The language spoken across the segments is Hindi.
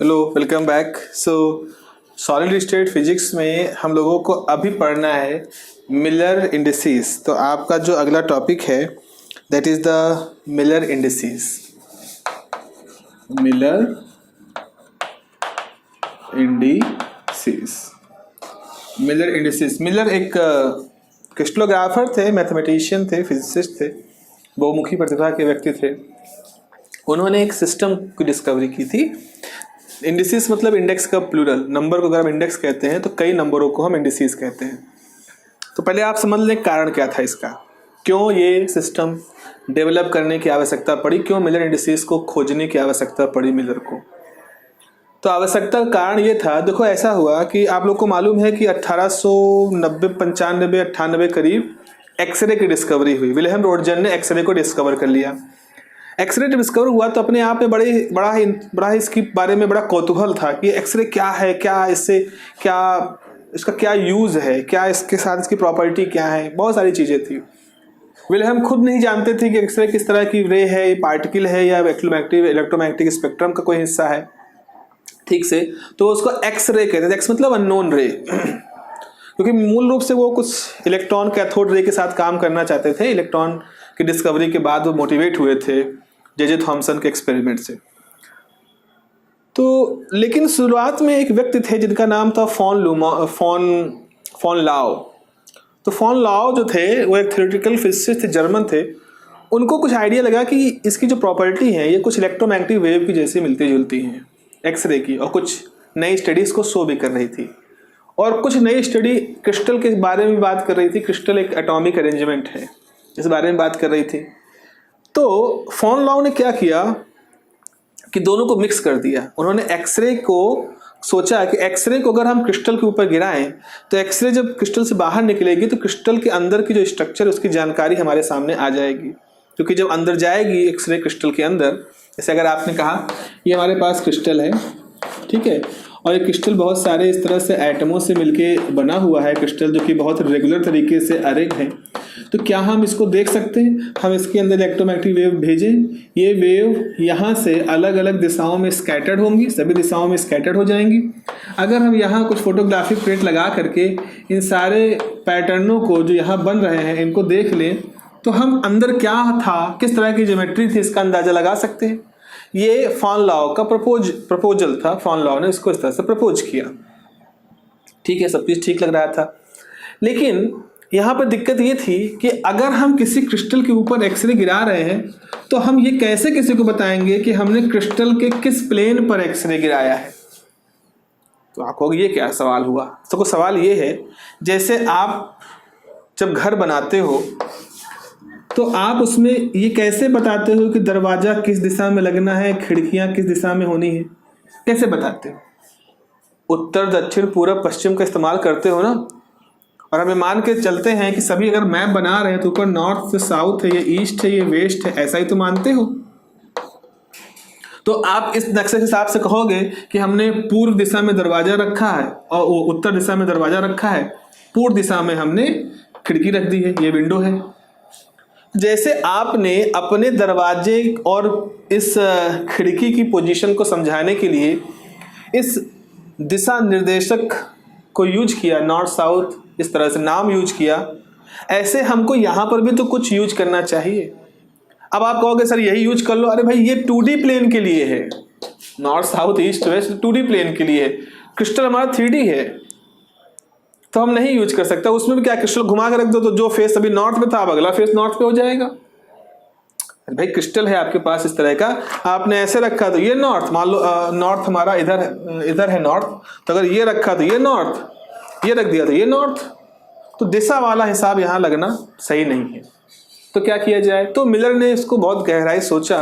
Hello, welcome back. Solid state physics में हम लोगों को अभी पढ़ना है मिलर इंडिसेस। तो आपका जो अगला टॉपिक है that is the Miller indices. Miller indices. Miller indices. Miller एक क्रिस्टलोग्राफर थे, मैथमेटिशियन थे, फिजिसिस्ट थे, बहुमुखी प्रतिभा के व्यक्ति थे। उन्होंने एक सिस्टम की डिस्कवरी की थी। इंडिसेस मतलब इंडेक्स का प्लूरल। नंबर को अगर हम इंडेक्स कहते हैं तो कई नंबरों को हम इंडिसेस कहते हैं। तो पहले आप समझ लें कारण क्या था इसका, क्यों ये सिस्टम डेवलप करने की आवश्यकता पड़ी, क्यों मिलर इंडिसेस को खोजने की आवश्यकता पड़ी मिलर को। तो आवश्यकता का कारण ये था, देखो ऐसा हुआ कि आप लोग को मालूम है कि 1890 95 98 करीब एक्सरे की डिस्कवरी हुई। विलियम रोटजन ने एक्सरे को डिस्कवर कर लिया। एक्सरे डिस्कवर हुआ तो अपने आप में बड़ा इसके बारे में बड़ा कौतूहल था कि एक्सरे क्या है, क्या इससे क्या इसका क्या यूज़ है, क्या इसके साथ इसकी प्रॉपर्टी क्या है, बहुत सारी चीज़ें थी। विलियम खुद नहीं जानते थे कि एक्सरे किस तरह की रे है, पार्टिकल है या इलेक्ट्रोमैग्नेटिक स्पेक्ट्रम का कोई हिस्सा है ठीक से। तो उसको एक्सरे कहते थे। एक्स मतलब अननोन रे क्योंकि मूल रूप से वो कुछ इलेक्ट्रॉन कैथोड रे के साथ काम करना चाहते थे। इलेक्ट्रॉन की डिस्कवरी के बाद वो मोटिवेट हुए थे जे थॉमसन के एक्सपेरिमेंट से। तो लेकिन शुरुआत में एक व्यक्ति थे जिनका नाम था फॉन लाओ। तो फॉन लाओ जो थे वो एक थ्योरेटिकल फिजिसिस्ट थे, जर्मन थे। उनको कुछ आइडिया लगा कि इसकी जो प्रॉपर्टी है ये कुछ इलेक्ट्रोमैग्नेटिक वेव की जैसी मिलती जुलती हैं एक्सरे की, और कुछ नई स्टडीज को शो भी कर रही थी। और कुछ नई स्टडी क्रिस्टल के बारे में बात कर रही थी। क्रिस्टल एक एटॉमिक अरेंजमेंट है, इस बारे में बात कर रही थी। तो फॉन लाओ ने क्या किया कि दोनों को मिक्स कर दिया। उन्होंने एक्सरे को सोचा कि एक्सरे को अगर हम क्रिस्टल के ऊपर गिराएं तो एक्सरे जब क्रिस्टल से बाहर निकलेगी तो क्रिस्टल के अंदर की जो स्ट्रक्चर उसकी जानकारी हमारे सामने आ जाएगी। क्योंकि जब अंदर जाएगी एक्सरे क्रिस्टल के अंदर, जैसे अगर आपने कहा ये हमारे पास क्रिस्टल है, ठीक है, और ये क्रिस्टल बहुत सारे इस तरह से एटमों से मिलके बना हुआ है क्रिस्टल, जो कि बहुत रेगुलर तरीके से अरेंज है। तो क्या हम इसको देख सकते हैं? हम इसके अंदर इलेक्ट्रोमैग्नेटिक वेव भेजें, ये वेव यहाँ से अलग अलग दिशाओं में स्कैटर्ड होंगी, सभी दिशाओं में स्कैटर्ड हो जाएंगी। अगर हम यहाँ कुछ फोटोग्राफिक प्लेट लगा करके इन सारे पैटर्नों को जो यहाँ बन रहे हैं इनको देख लें तो हम अंदर क्या था, किस तरह की ज्योमेट्री थी, इसका अंदाजा लगा सकते हैं। ये फॉन लाओ का प्रपोजल था। फॉन लाओ ने इसको इस तरह से प्रपोज किया। ठीक है, सब चीज ठीक लग रहा था। लेकिन यहाँ पर दिक्कत ये थी कि अगर हम किसी क्रिस्टल के ऊपर एक्सरे गिरा रहे हैं तो हम ये कैसे किसी को बताएंगे कि हमने क्रिस्टल के किस प्लेन पर एक्सरे गिराया है। तो आप कहोगे ये क्या सवाल हुआ। तो सवाल ये है, जैसे आप जब घर बनाते हो तो आप उसमें ये कैसे बताते हो कि दरवाजा किस दिशा में लगना है, खिड़कियां किस दिशा में होनी है, कैसे बताते हो? उत्तर दक्षिण पूरब पश्चिम का इस्तेमाल करते हो ना। और हमें मान के चलते हैं कि सभी अगर मैप बना रहे हैं तो ऊपर नॉर्थ से साउथ है, ये ईस्ट है, ये वेस्ट है, ऐसा ही तो मानते हो। तो आप इस नक्शे के हिसाब से कहोगे कि हमने पूर्व दिशा में दरवाजा रखा है और उत्तर दिशा में दरवाजा रखा है, पूर्व दिशा में हमने खिड़की रख दी है, ये विंडो है। जैसे आपने अपने दरवाजे और इस खिड़की की पोजीशन को समझाने के लिए इस दिशा निर्देशक को यूज किया, नॉर्थ साउथ इस तरह से नाम यूज किया, ऐसे हमको यहाँ पर भी तो कुछ यूज करना चाहिए। अब आप कहोगे सर यही यूज कर लो। अरे भाई ये 2D प्लेन के लिए है, north south east west 2D plane के लिए है। क्रिस्टल हमारा 3D है तो हम नहीं यूज कर सकता। उसमें भी क्या, क्रिस्टल घुमा के रख दो तो जो फेस अभी नॉर्थ में था अब अगला फेस नॉर्थ पे हो जाएगा। भाई क्रिस्टल है आपके पास इस तरह का, आपने ऐसे रखा तो ये नॉर्थ, मान लो नॉर्थ हमारा इधर है नॉर्थ, तो अगर ये रखा तो ये नॉर्थ, ये रख दिया तो ये नॉर्थ। तो दिशा वाला हिसाब यहाँ लगना सही नहीं है। तो क्या किया जाए? तो मिलर ने इसको बहुत गहराई सोचा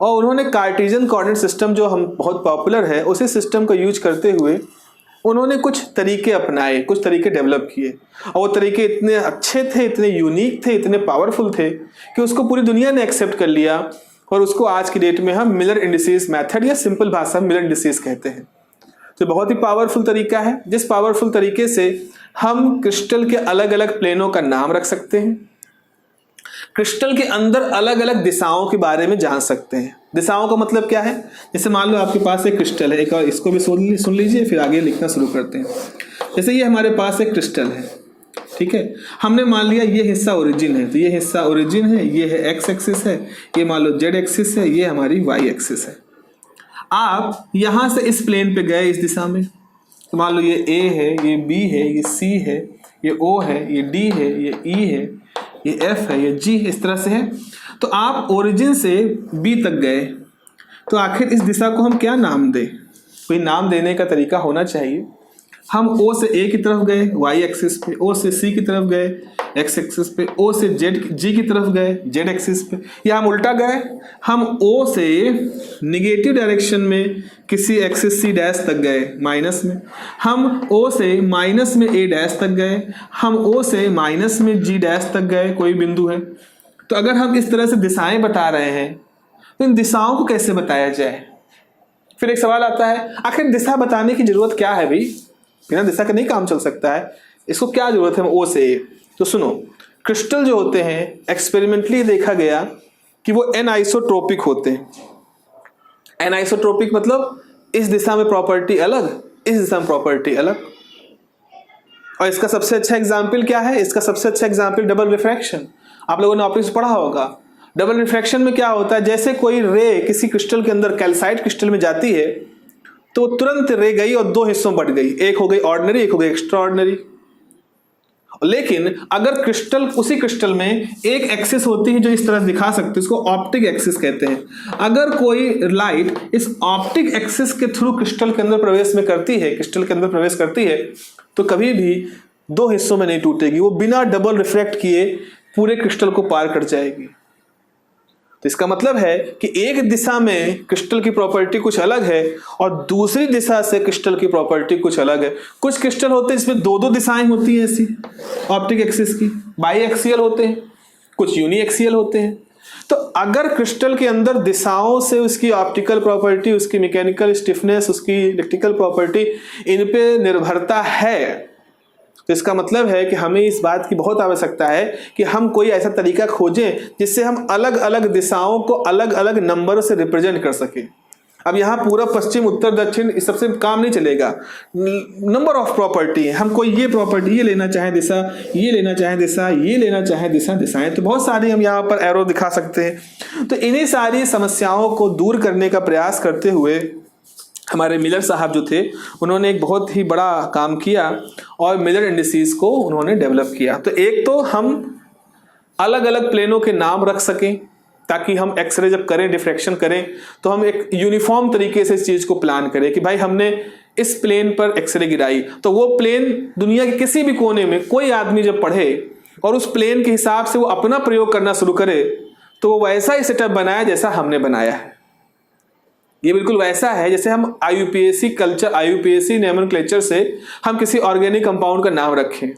और उन्होंने कार्टेशियन कोऑर्डिनेट सिस्टम जो हम बहुत पॉपुलर है उसी सिस्टम को यूज करते हुए उन्होंने कुछ तरीके अपनाए, कुछ तरीके डेवलप किए। और वो तरीके इतने अच्छे थे, इतने यूनिक थे, इतने पावरफुल थे कि उसको पूरी दुनिया ने एक्सेप्ट कर लिया। और उसको आज की डेट में हम मिलर इंडिसेस मेथड या सिंपल भाषा में मिलर इंडिसेस कहते हैं। तो बहुत ही पावरफुल तरीका है, जिस पावरफुल तरीके से हम क्रिस्टल के अलग अलग प्लेनों का नाम रख सकते हैं, क्रिस्टल के अंदर अलग अलग दिशाओं के बारे में जान सकते हैं। दिशाओं का मतलब क्या है? जैसे मान लो आपके पास एक क्रिस्टल है, एक और इसको भी सुन लीजिए, फिर आगे लिखना शुरू करते हैं। जैसे ये हमारे पास एक क्रिस्टल है, ठीक है, हमने मान लिया ये हिस्सा ओरिजिन है, तो ये हिस्सा ओरिजिन है, ये है एक्स एक्सिस है, ये मान लो जेड एक्सिस है, ये हमारी वाई एक्सिस है। आप यहां से इस प्लेन पे गए इस दिशा में, तो मान लो ये ए है, ये बी है, ये सी है, ये ओ है, ये डी है, ये ई है, ये एफ है, ये जी है, इस तरह से है। तो आप ओरिजिन से बी तक गए, तो आखिर इस दिशा को हम क्या नाम दें? कोई नाम देने का तरीका होना चाहिए। हम ओ से ए की तरफ गए वाई एक्सिस पे, ओ से सी की तरफ गए एक्स एक्सिस पे, ओ से जी की तरफ गए जेड एक्सिस पे, या हम उल्टा गए, हम ओ से निगेटिव डायरेक्शन में किसी एक्सिस सी डैश तक गए माइनस में, हम ओ से माइनस में ए डैश तक गए, हम ओ से माइनस में जी डैश तक गए, कोई बिंदु है। तो अगर हम इस तरह से दिशाएं बता रहे हैं तो इन दिशाओं को कैसे बताया जाए? फिर एक सवाल आता है, आखिर दिशा बताने की जरूरत क्या है भाई? बिना दिशा का नहीं काम चल सकता है, इसको क्या जरूरत है ओ से ए? तो सुनो, क्रिस्टल जो होते हैं एक्सपेरिमेंटली देखा गया कि वो एनआइसोट्रोपिक होते हैं। एनआइसोट्रोपिक मतलब इस दिशा में प्रॉपर्टी अलग, इस दिशा में प्रॉपर्टी अलग। और इसका सबसे अच्छा एग्जाम्पल क्या है? इसका सबसे अच्छा एग्जाम्पल डबल रिफ्रैक्शन। आप लोगों ने ऑप्टिक्स पढ़ा होगा। डबल रिफ्रैक्शन में क्या होता है, जैसे कोई रे किसी क्रिस्टल के अंदर कैल्साइट क्रिस्टल में जाती है तो तुरंत रे गई और दो हिस्सों में बट गई, एक हो गई ऑर्डिनरी, एक हो गई एक्स्ट्रा ऑर्डिनरी। लेकिन अगर क्रिस्टल, उसी क्रिस्टल में एक एक्सिस होती है जो इस तरह दिखा सकते हैं, इसको ऑप्टिक एक्सिस कहते हैं। अगर कोई लाइट इस ऑप्टिक एक्सिस के थ्रू क्रिस्टल के अंदर प्रवेश में करती है, क्रिस्टल के अंदर प्रवेश करती है, तो कभी भी दो हिस्सों में नहीं टूटेगी, वो बिना डबल रिफ्रैक्ट किए पूरे क्रिस्टल को पार कर जाएगी। तो इसका मतलब है कि एक दिशा में क्रिस्टल की प्रॉपर्टी कुछ अलग है और दूसरी दिशा से क्रिस्टल की प्रॉपर्टी कुछ अलग है। कुछ क्रिस्टल होते हैं जिसमें दो दो दिशाएं होती हैं ऐसी ऑप्टिक एक्सिस की, बाई एक्सियल होते हैं, कुछ यूनी एक्सियल होते हैं। तो अगर क्रिस्टल के अंदर दिशाओं से उसकी ऑप्टिकल प्रॉपर्टी, उसकी मैकेनिकल स्टिफनेस, उसकी इलेक्ट्रिकल प्रॉपर्टी, इन पे निर्भरता है, तो इसका मतलब है कि हमें इस बात की बहुत आवश्यकता है कि हम कोई ऐसा तरीका खोजें जिससे हम अलग अलग दिशाओं को अलग अलग नंबरों से रिप्रेजेंट कर सकें। अब यहाँ पूर्व पश्चिम उत्तर दक्षिण इस सबसे काम नहीं चलेगा, नंबर ऑफ प्रॉपर्टी है। हम कोई ये प्रॉपर्टी, ये लेना चाहे दिशा, ये लेना चाहे दिशा, ये लेना चाहे दिशा, दिशाएं तो बहुत सारी हम यहाँ पर एरो दिखा सकते हैं। तो इन्हीं सारी समस्याओं को दूर करने का प्रयास करते हुए हमारे मिलर साहब जो थे, उन्होंने एक बहुत ही बड़ा काम किया और मिलर इंडिसेस को उन्होंने डेवलप किया। तो एक तो हम अलग अलग प्लेनों के नाम रख सकें ताकि हम एक्सरे जब करें, डिफ्रैक्शन करें, तो हम एक यूनिफॉर्म तरीके से इस चीज़ को प्लान करें कि भाई हमने इस प्लेन पर एक्सरे गिराई, तो वो प्लेन दुनिया के किसी भी कोने में कोई आदमी जब पढ़े और उस प्लेन के हिसाब से वो अपना प्रयोग करना शुरू करे, तो वो वैसा ही सेटअप बनाया जैसा हमने बनाया है। ये बिल्कुल वैसा है जैसे हम IUPAC कल्चर, IUPAC नोमेनक्लेचर से हम किसी ऑर्गेनिक कंपाउंड का नाम रखें।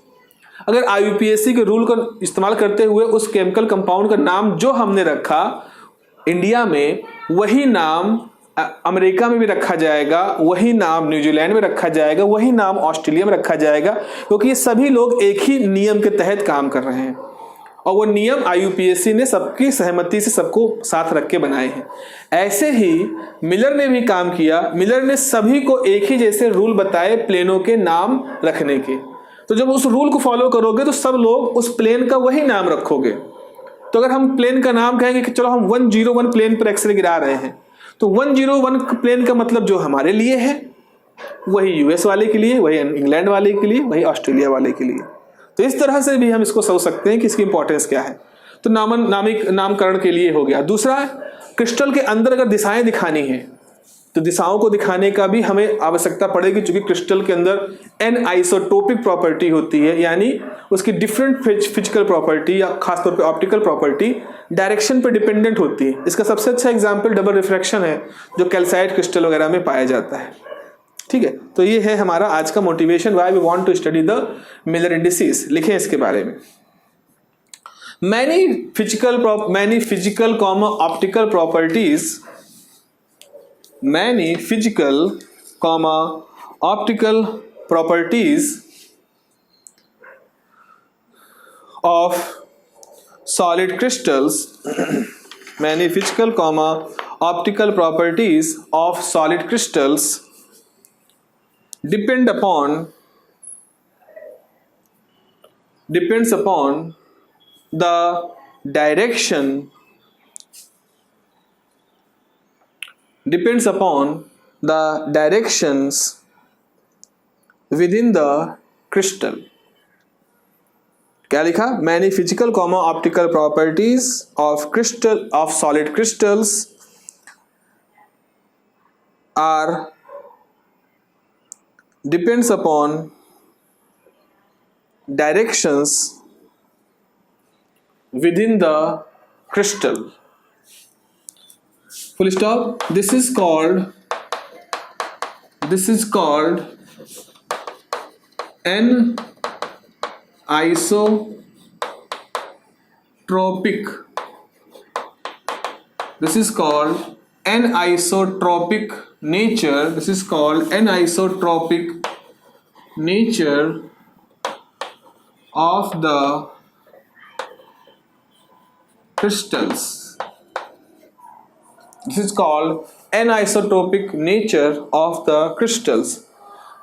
अगर IUPAC के रूल को इस्तेमाल करते हुए उस केमिकल कंपाउंड का नाम जो हमने रखा इंडिया में, वही नाम अमेरिका में भी रखा जाएगा, वही नाम न्यूजीलैंड में रखा जाएगा, वही नाम ऑस्ट्रेलिया में रखा जाएगा, क्योंकि ये सभी लोग एक ही नियम के तहत काम कर रहे हैं और वो नियम IUPAC ने सबकी सहमति से सबको साथ रख के बनाए हैं। ऐसे ही मिलर ने भी काम किया। मिलर ने सभी को एक ही जैसे रूल बताए प्लेनों के नाम रखने के। तो जब उस रूल को फॉलो करोगे तो सब लोग उस प्लेन का वही नाम रखोगे। तो अगर हम प्लेन का नाम कहेंगे कि चलो हम 101 प्लेन पर एक्सरे गिरा रहे हैं, तो 101 प्लेन का मतलब जो हमारे लिए है वही US वाले के लिए, वही इंग्लैंड वाले के लिए, वही ऑस्ट्रेलिया वाले के लिए। तो इस तरह से भी हम इसको सोच सकते हैं कि इसकी इंपॉर्टेंस क्या है। तो नामकरण के लिए हो गया। दूसरा, क्रिस्टल के अंदर अगर दिशाएं दिखानी है तो दिशाओं को दिखाने का भी हमें आवश्यकता पड़ेगी, क्योंकि क्रिस्टल के अंदर एनआइसोटोपिक प्रॉपर्टी होती है, यानी उसकी डिफरेंट फिजिकल प्रॉपर्टी या खासतौर पे ऑप्टिकल प्रॉपर्टी डायरेक्शन पर डिपेंडेंट होती है। इसका सबसे अच्छा एग्जाम्पल डबल रिफ्रैक्शन है जो कैल्साइट क्रिस्टल वगैरह में पाया जाता है। ठीक है, तो ये है हमारा आज का motivation, why we want to study the Miller indices. लिखें इसके बारे में। Many physical comma optical properties, many physical comma optical properties of solid crystals, many physical, optical properties of solid crystals depends upon the direction depends upon the directions within the crystal. क्या लिखा? Many physical, optical properties of solid crystals are depends upon directions within the crystal. Full stop. This is called anisotropic. This is called anisotropic nature. This is called anisotropic nature of the crystals. This is called anisotropic nature of the crystals.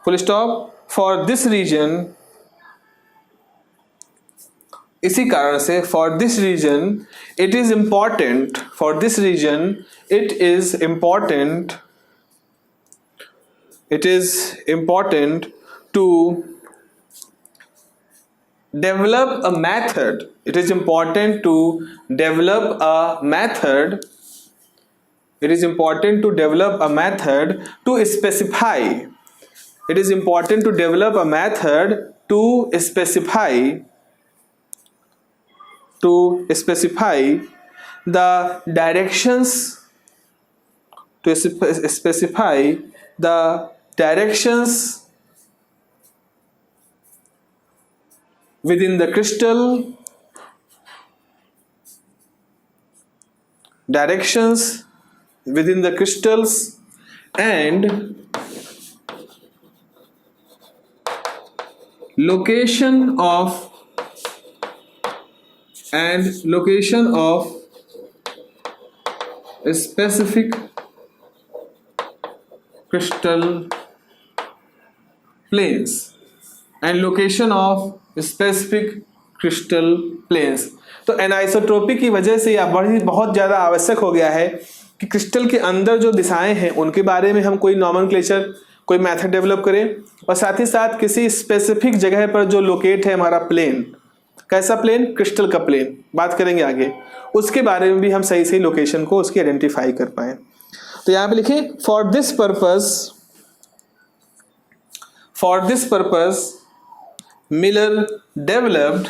Full stop. For this region, इसी कारण से for this region it is important to develop a method. It is important to develop a method to specify. It is important to develop a method to specify the directions within the crystal, crystals and location of specific crystal planes तो एनाइसोट्रोपी की वजह से यह बहुत ज़्यादा आवश्यक हो गया है कि क्रिस्टल के अंदर जो दिशाएं हैं उनके बारे में हम कोई नॉमेनक्लेचर, कोई मेथड डेवलप करें, और साथ ही साथ किसी स्पेसिफिक जगह पर जो लोकेट है हमारा प्लेन, कैसा प्लेन? क्रिस्टल का प्लेन, बात करेंगे आगे, उसके बारे में भी हम सही लोकेशन को उसकी आइडेंटिफाई कर पाए। तो यहाँ पे लिखे for this purpose Miller developed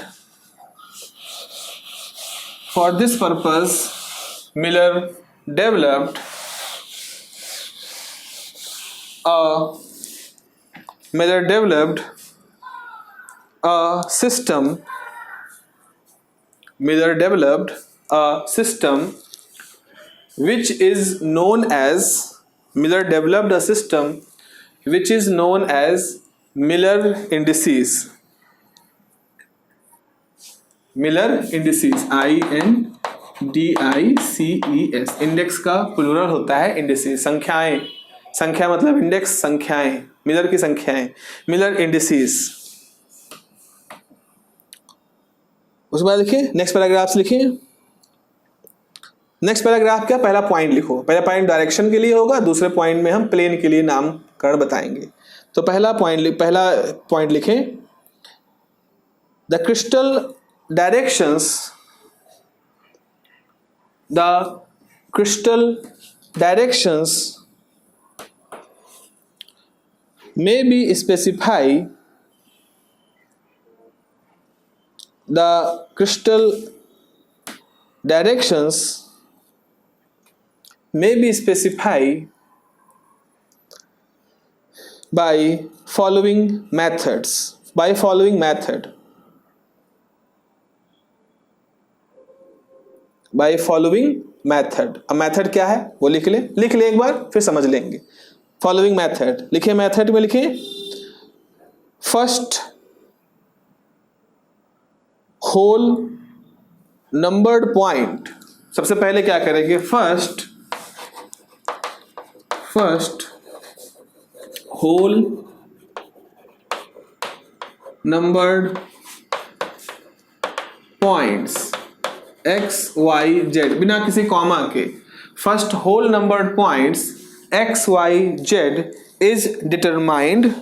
a system which is known as Miller indices. INDICES, index का प्लूरल होता है इंडिसेस, संख्या मतलब इंडेक्स, संख्याएं, मिलर की संख्याएं, मिलर इंडिसेस। उसके बाद लिखिए नेक्स्ट पैराग्राफ लिखिए। नेक्स्ट पैराग्राफ क्या? पहला पॉइंट लिखो। पहला पॉइंट डायरेक्शन के लिए होगा, दूसरे पॉइंट में हम प्लेन के लिए नामकरण बताएंगे। तो पहला पॉइंट लिखें, the crystal directions may be specified. The crystal directions may be specified by following methods. अब मेथड क्या है वो लिख ले एक बार, फिर समझ लेंगे। फॉलोइंग मेथड लिखे, मेथड में लिखे फर्स्ट होल नंबर्ड पॉइंट, सबसे पहले क्या करेंगे, first whole numbered points x y z, बिना किसी कॉमा के, first whole numbered points x y z is determined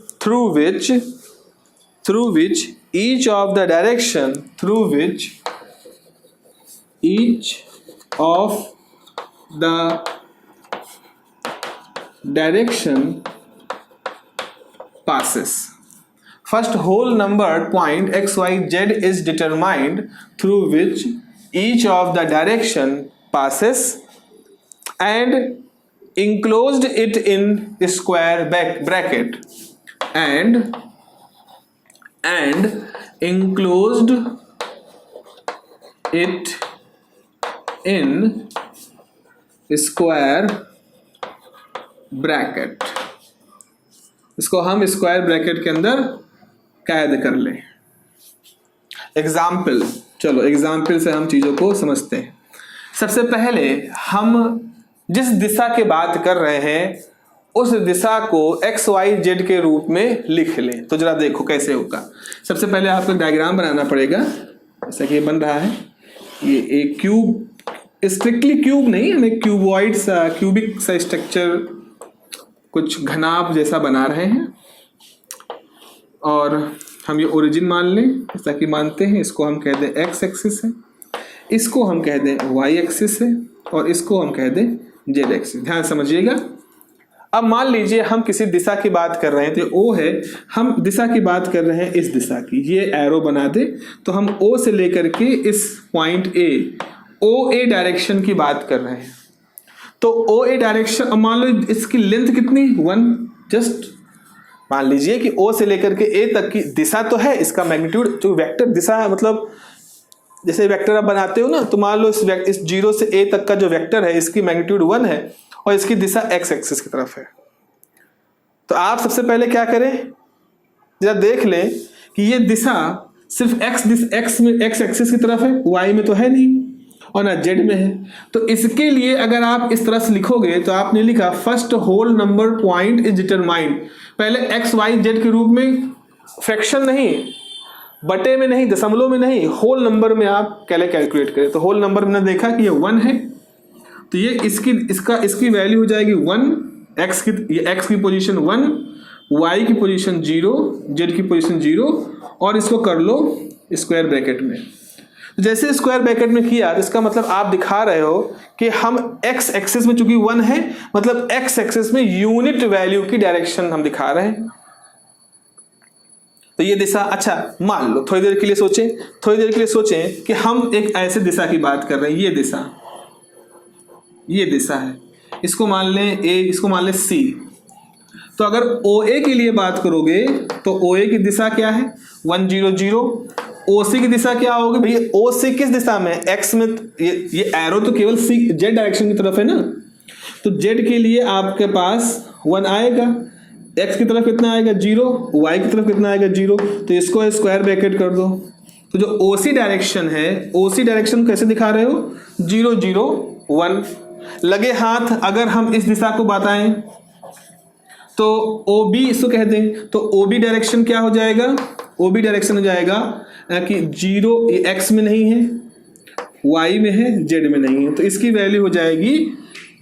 through which each of the direction passes. First whole numbered point x y z is determined through which each of the direction passes and enclosed it in a square bracket and enclosed it in square bracket, इसको हम स्क्वायर ब्रैकेट के अंदर कैद कर लें। एग्जाम्पल, चलो एग्जाम्पल से हम चीजों को समझते हैं। सबसे पहले हम जिस दिशा की बात कर रहे हैं उस दिशा को एक्स वाई जेड के रूप में लिख लें। तो जरा देखो कैसे होगा। सबसे पहले आपको डायग्राम बनाना पड़ेगा, जैसा कि ये बन रहा है। ये एक क्यूब, स्ट्रिक्टली क्यूब नहीं, हमें क्यूबॉइड सा, क्यूबिक सा स्ट्रक्चर, कुछ घनाभ जैसा बना रहे हैं और हम ये ओरिजिन मान लें, जैसा कि मानते हैं। इसको हम कह दें एक्स एक्सिस है, इसको हम कह दें वाई एक्सिस है और इसको हम कह दें जेड एक्सिस। ध्यान समझिएगा। अब मान लीजिए हम किसी दिशा की बात कर रहे हैं, तो ओ है, हम दिशा की बात कर रहे हैं इस दिशा की। ये एरो बना दे तो हम ओ से लेकर के इस point A, O A direction की बात कर रहे हैं। तो ओ ए डायरेक्शन, अब मान लो इसकी लेंथ कितनी, 1, जस्ट मान लीजिए कि ओ से लेकर के ए तक की दिशा तो है, इसका मैग्नीट्यूड जो वेक्टर दिशा है, मतलब जैसे वेक्टर आप बनाते हो ना, तो मान लो इस 0 से ए तक का जो वेक्टर है इसकी मैग्नीट्यूड 1 है और इसकी दिशा एक्स एक्सिस की तरफ है। तो आप सबसे पहले क्या करें, जरा देख लें कि ये दिशा सिर्फ एक्स एक्सिस की तरफ है, वाई में तो है नहीं और ना जेड में है। तो इसके लिए अगर आप इस तरह से लिखोगे तो आपने लिखा first whole number point is determined, पहले एक्स वाई जेड के रूप में, फ्रैक्शन नहीं, बटे में नहीं, दशमलव में नहीं, होल नंबर में आप कैलकुलेट करें। तो होल नंबर में देखा कि ये 1 है, तो ये इसकी वैल्यू हो जाएगी 1, एक्स की पोजीशन 1, वाई की पोजीशन 0, जेड की पोजीशन 0 और इसको कर लो स्क्वायर ब्रैकेट में। जैसे स्क्वायर ब्रैकेट में किया तो इसका मतलब आप दिखा रहे हो कि हम एक्स एक्सिस में चूंकि 1 है, मतलब एक्स एक्सिस में यूनिट वैल्यू की डायरेक्शन हम दिखा रहे हैं। तो ये दिशा, अच्छा मान लो थोड़ी देर के लिए सोचें कि हम एक ऐसे दिशा की बात कर रहे हैं। ये दिशा है, इसको मान लें ए, इसको मान लें सी। तो अगर ओ ए के लिए बात करोगे तो ओ ए की दिशा क्या है, 1 0 0। ओ सी की दिशा क्या होगी भैया, ओ सी किस दिशा में, एक्स में, ये एरो तो केवल सी जेड डायरेक्शन की तरफ है ना। तो जेड के लिए आपके पास 1 आएगा, एक्स की तरफ कितना आएगा 0, वाई की तरफ कितना आएगा 0। तो इसको स्क्वायर ब्रैकेट कर दो। तो जो ओ सी डायरेक्शन है, ओ सी डायरेक्शन कैसे दिखा रहे हो, 0 0 1। लगे हाथ अगर हम इस दिशा को बताएं तो ओ बी इसको कह दें, तो ओ बी डायरेक्शन क्या हो जाएगा, ओ बी डायरेक्शन हो जाएगा कि 0 एक्स में नहीं है, वाई में है, जेड में नहीं है। तो इसकी वैल्यू हो जाएगी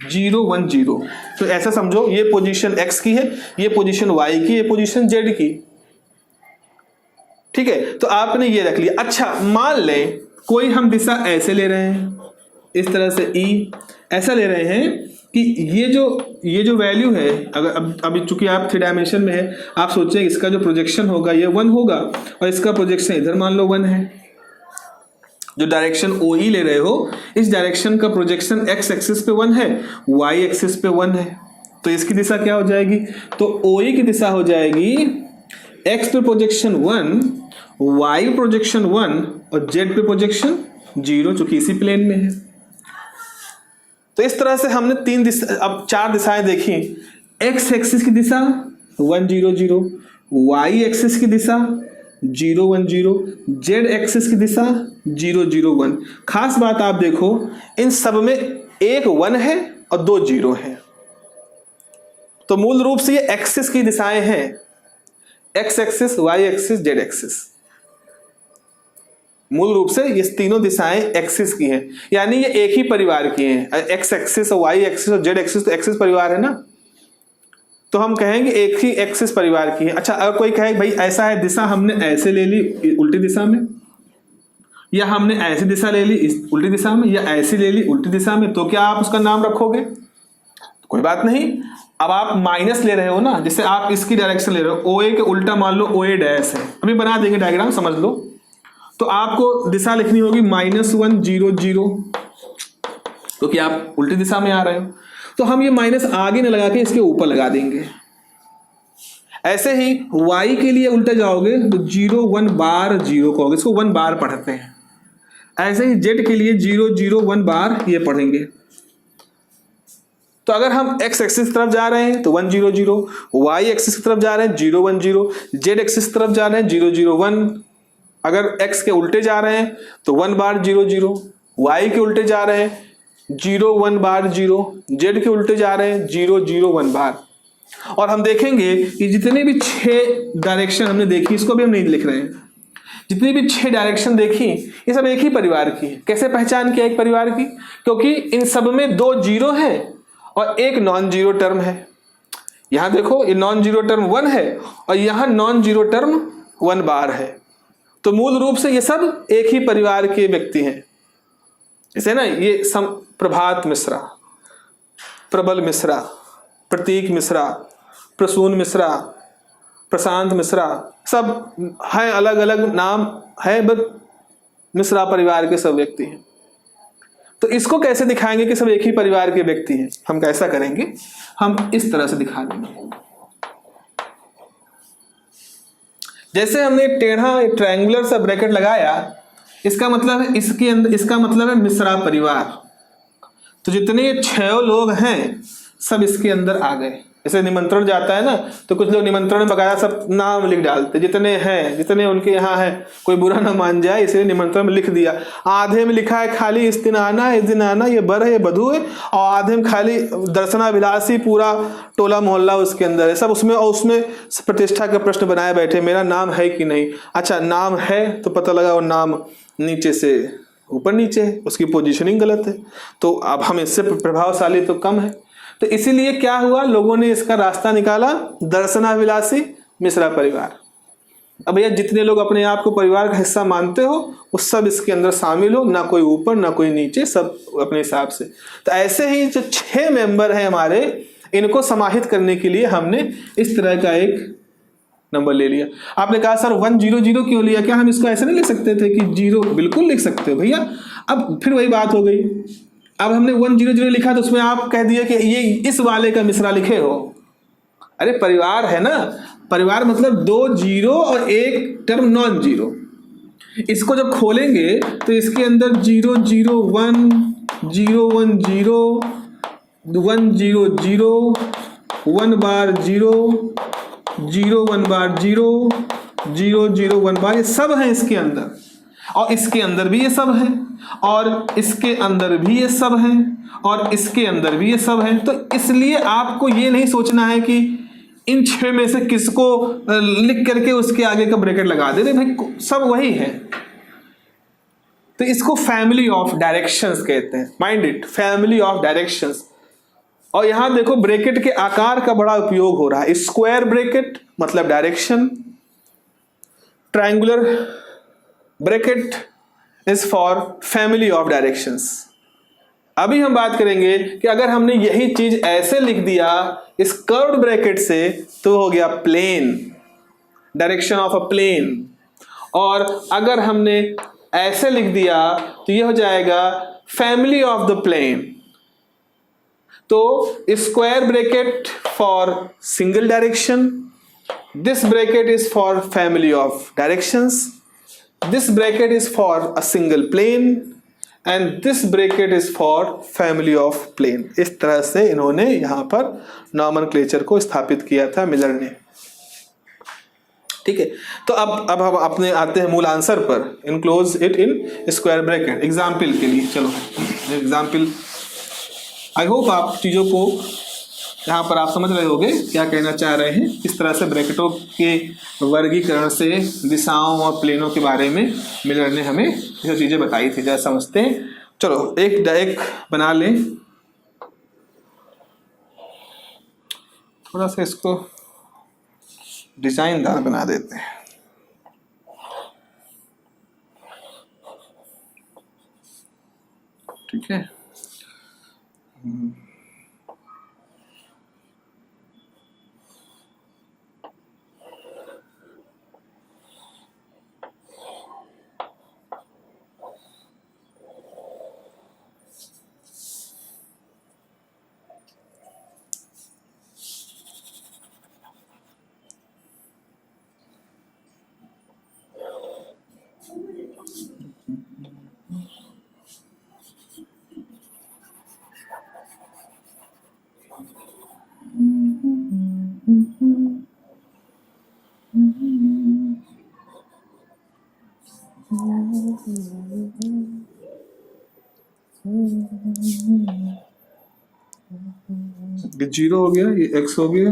0 1 0। तो ऐसा समझो ये पोजीशन एक्स की है, ये पोजीशन वाई की, ये पोजीशन जेड की। ठीक है, तो आपने ये रख लिया। अच्छा मान लें कोई हम दिशा ऐसे ले रहे हैं, इस तरह से ई ऐसा ले रहे हैं कि ये जो वैल्यू है, अगर अभी चूंकि आप 3 डायमेंशन में है, आप सोचें इसका जो प्रोजेक्शन होगा ये 1 होगा और इसका प्रोजेक्शन इधर मान लो 1 है। जो डायरेक्शन ओ ई ले रहे हो, इस डायरेक्शन का प्रोजेक्शन एक्स एक्सिस पे 1 है, वाई एक्सिस पे 1 है। तो इसकी दिशा क्या हो जाएगी, तो ओ ई की दिशा हो जाएगी एक्स पे प्रोजेक्शन 1, वाई प्रोजेक्शन 1 और जेड पे प्रोजेक्शन 0 जो कि इसी प्लेन में है। तो इस तरह से हमने अब 4 दिशाएं देखी। एक्स एक्सिस की दिशा 1 0 0, वाई एक्सिस की दिशा 0 1 0, जेड एक्सिस की दिशा 0 0 1। खास बात आप देखो, इन सब में एक 1 है और 2 0 है। तो मूल रूप से ये एक्सिस की दिशाएं हैं, X axis, Y axis, Z axis. मूल रूप से ये तीनों दिशाएं एक्सिस की हैं, यानी ये एक ही परिवार की हैं। एक्स एक्सिस और वाई एक्सिस और जेड एक्सिस, तो एक्सिस परिवार है ना, तो हम कहेंगे एक ही एक्सिस परिवार की है। अच्छा, अगर कोई कहे भाई ऐसा है, दिशा हमने ऐसे ले ली उल्टी दिशा में, या हमने ऐसी दिशा ले ली इस उल्टी दिशा में, या ऐसी ले ली उल्टी दिशा में, तो क्या आप उसका नाम रखोगे? कोई बात नहीं। अब आप माइनस ले रहे हो ना, जैसे आप इसकी डायरेक्शन ले रहे हो, ओ ए के उल्टा मान लो ओ ए डैश है, अभी बना देंगे डायग्राम, समझ लो। तो आपको दिशा लिखनी होगी -1 0 0, क्योंकि आप उल्टी दिशा में आ रहे हो। तो हम ये माइनस आगे न लगा के इसके ऊपर लगा देंगे। ऐसे ही y के लिए उल्टे जाओगे तो 0 1 बार 0 कहोगे, इसको 1 बार पढ़ते हैं। ऐसे ही z के लिए 0 0 1 बार ये पढ़ेंगे। तो अगर हम x एक्सिस की तरफ जा रहे हैं तो 1 0 0, y एक्सिस की तरफ जा रहे हैं 0 1 0, z एक्सिस की तरफ जा रहे हैं 0 0 1। अगर x के उल्टे जा रहे हैं तो 1 बार 0 0, y के उल्टे जा रहे हैं 0 1 बार 0, z के उल्टे जा रहे हैं 0 0 1 बार। और हम देखेंगे कि जितने भी 6 डायरेक्शन हमने देखी, इसको भी हम नहीं लिख रहे हैं, जितनी भी 6 डायरेक्शन देखी ये सब एक ही परिवार की है। कैसे पहचान किया एक परिवार की? क्योंकि इन सब में 2 0 है और एक नॉन जीरो टर्म है। यहां देखो, ये नॉन जीरो टर्म 1 है और यहां नॉन जीरो टर्म 1 बार है। तो मूल रूप से ये सब एक ही परिवार के व्यक्ति हैं। इसे ना ये प्रभात मिश्रा, प्रबल मिश्रा, प्रतीक मिश्रा, प्रसून मिश्रा, प्रशांत मिश्रा, सब है, अलग अलग नाम है, बट मिश्रा परिवार के सब व्यक्ति हैं। तो इसको कैसे दिखाएंगे कि सब एक ही परिवार के व्यक्ति हैं? हम कैसा करेंगे, हम इस तरह से दिखा देंगे। जैसे हमने टेढ़ा ट्रायंगुलर सा ब्रैकेट लगाया, इसका मतलब है इसके अंदर, इसका मतलब है मिश्रा परिवार। तो जितने 6 लोग हैं सब इसके अंदर आ गए। जैसे निमंत्रण जाता है ना, तो कुछ लोग निमंत्रण में बकाया सब नाम लिख डालते, जितने हैं, जितने उनके यहाँ है, कोई बुरा ना मान जाए इसलिए निमंत्रण में लिख दिया। आधे में लिखा है खाली इस दिन आना, इस दिन आना, ये बर है, ये बधू है, और आधे में खाली दर्शनाभिलाषी पूरा टोला मोहल्ला उसके अंदर है सब उसमें। और उसमें प्रतिष्ठा का प्रश्न बनाए बैठे, मेरा नाम है कि नहीं। अच्छा, नाम है तो पता लगा वो नाम नीचे से ऊपर नीचे है, उसकी पोजीशनिंग गलत है। तो अब हम इससे प्रभावशाली तो कम है। तो इसीलिए क्या हुआ, लोगों ने इसका रास्ता निकाला, दर्शनाभिलाषी मिश्रा परिवार। अब भैया जितने लोग अपने आप को परिवार का हिस्सा मानते हो वो सब इसके अंदर शामिल हो, ना कोई ऊपर ना कोई नीचे, सब अपने हिसाब से। तो ऐसे ही जो 6 मेंबर हैं हमारे, इनको समाहित करने के लिए हमने इस तरह का एक नंबर ले लिया। आपने कहा सर 1 0 0 क्यों लिया? क्या हम इसको ऐसे नहीं लिख सकते थे कि 0? बिल्कुल लिख सकते हो भैया। अब फिर वही बात हो गई, अब हमने 1 0 0 लिखा तो उसमें आप कह दिए कि ये इस वाले का मिश्रा लिखे हो। अरे परिवार है ना, परिवार मतलब 2 0 और एक टर्म नॉन जीरो। इसको जब खोलेंगे तो इसके अंदर 0 0 1 0 1 0 1 0 0 1 बार 0 0 1 बार 0 0 0 1 बार, ये सब है इसके अंदर। और इसके अंदर भी ये सब है, और इसके अंदर भी ये सब है, और इसके अंदर भी ये सब है। तो इसलिए आपको ये नहीं सोचना है कि इन 6 में से किसको लिख करके उसके आगे का ब्रैकेट लगा दे, भाई सब वही है। तो इसको फैमिली ऑफ डायरेक्शंस कहते हैं। Mind it, family of directions. और यहां देखो ब्रैकेट के आकार का बड़ा उपयोग हो रहा है। स्क्वायर ब्रैकेट मतलब direction, triangular bracket is for family of directions. अभी हम बात करेंगे कि अगर हमने यही चीज ऐसे लिख दिया इस कर्व्ड ब्रैकेट से, तो हो गया plane, direction of a plane. और अगर हमने ऐसे लिख दिया तो ये हो जाएगा फैमिली ऑफ द प्लेन। तो square bracket for single direction, this bracket is for family of directions, this bracket is for a single plane, and this bracket is for family of plane. इस तरह से इन्होंने यहाँ पर नॉमेनक्लेचर को स्थापित किया था मिलर ने। ठीक है, तो अब हम अपने आते हैं मूल आंसर पर। Enclose it in square bracket. Example के लिए चलो एग्जाम्पल, आई होप आप चीज़ों को यहाँ पर आप समझ रहे होंगे क्या कहना चाह रहे हैं। इस तरह से ब्रैकेटों के वर्गीकरण से दिशाओं और प्लेनों के बारे में मिलर ने हमें ये चीज़ें बताई थी। जैसा समझते हैं, चलो एक बना लें, थोड़ा सा इसको डिजाइनदार बना देते हैं। ठीक है, ये 0 हो गया, ये x हो गया,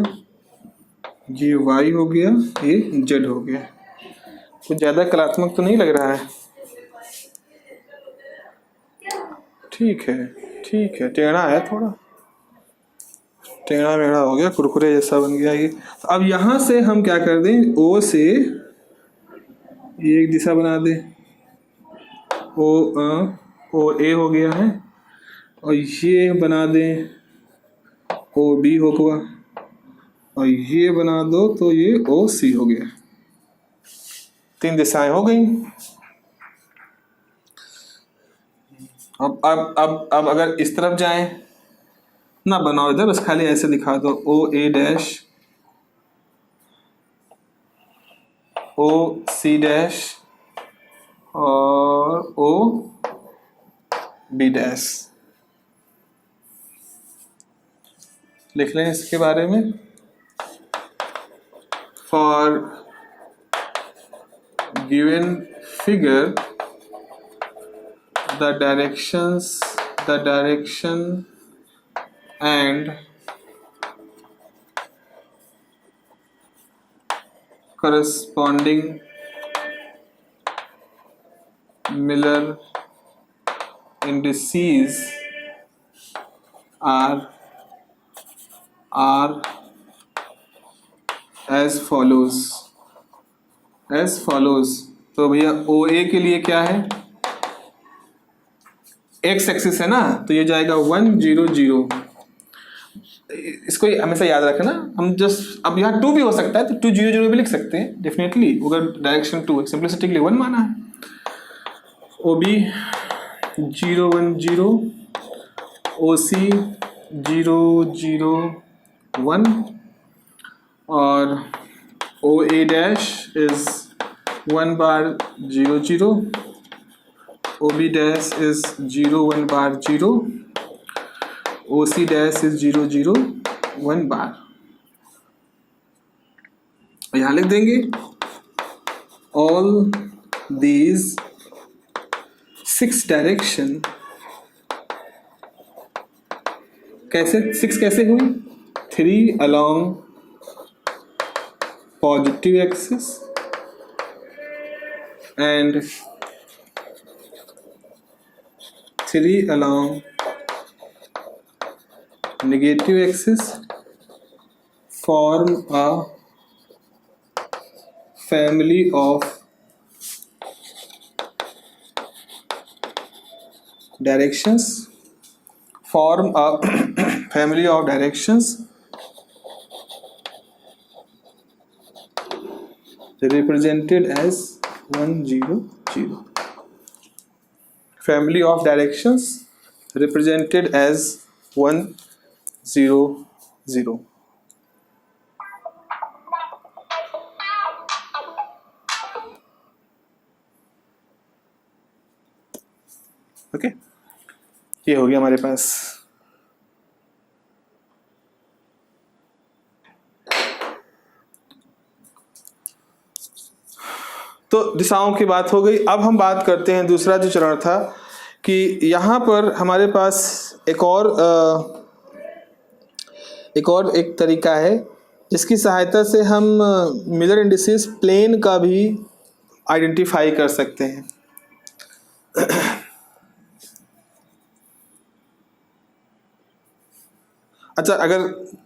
ये y हो गया, ये z हो गया। कुछ ज्यादा कलात्मक तो नहीं लग रहा है? ठीक है, ठीक है, टेढ़ा है, थोड़ा टेढ़ा मेढ़ा हो गया, कुरकुरे जैसा बन गया ये। अब यहाँ से हम क्या कर दें, O से ये एक दिशा बना दें, ओ ए हो गया है, और ये बना दें ओ बी होगा, और ये बना दो तो ये ओ सी हो गया। 3 दिशाएं हो गई। अब अगर इस तरफ जाएं, ना बनाओ इधर, बस खाली ऐसे दिखा दो, ओ ए डैश, ओ सी डैश और ओ बी डैश। लिख लें इसके बारे में। For given figure the direction and corresponding Miller indices are as follows। तो भैया OA के लिए क्या है, एक्स एक्सिस है ना, तो ये जाएगा 1 0 0। इसको हमेशा याद रखना। हम जस्ट अब यहाँ 2 भी हो सकता है, तो 2 0 0 भी लिख सकते हैं डेफिनेटली, अगर डायरेक्शन 2 है, सिंपलिसिटी के लिए 1 माना है। OB 0 1 0, OC 0 0 1 और OA dash is 1 bar 0 0, OB dash is 0 1 bar 0, OC dash is 0 0 1 bar। यहाँ लिख देंगे all these 6 डायरेक्शन। कैसे 6 कैसे हुई, 3 along positive axis and 3 along negative axis form a family of directions represented as 1 0 0। family of directions represented as 1 0 0। Okay, ये हो गया हमारे पास। तो दिशाओं की बात हो गई। अब हम बात करते हैं दूसरा जो चरण था कि यहाँ पर हमारे पास एक तरीका है जिसकी सहायता से हम मिलर इंडिसेस प्लेन का भी आइडेंटिफाई कर सकते हैं। अच्छा, अगर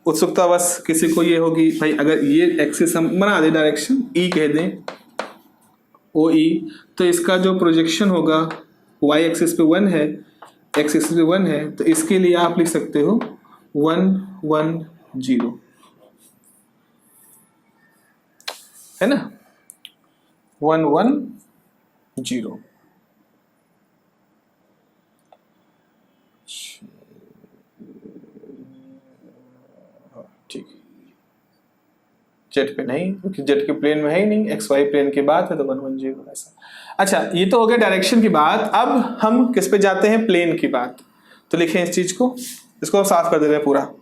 उत्सुकतावश किसी को ये होगी भाई अगर ये एक्सिस हम बना दें, डायरेक्शन ई कह दें, ओ ई, तो इसका जो प्रोजेक्शन होगा वाई एक्सिस पे 1 है, एक्स एक्सिस पे 1 है, तो इसके लिए आप लिख सकते हो 1 1 0, है ना, 1 1 0। ठीक, जेट पे नहीं क्योंकि जेट के प्लेन में है ही नहीं, एक्स वाई प्लेन की बात है तो 1 1 0 ऐसा। अच्छा, ये तो हो गया डायरेक्शन की बात। अब हम किस पे जाते हैं, प्लेन की बात। तो लिखें इस चीज को, इसको साफ कर दे रहे हैं पूरा।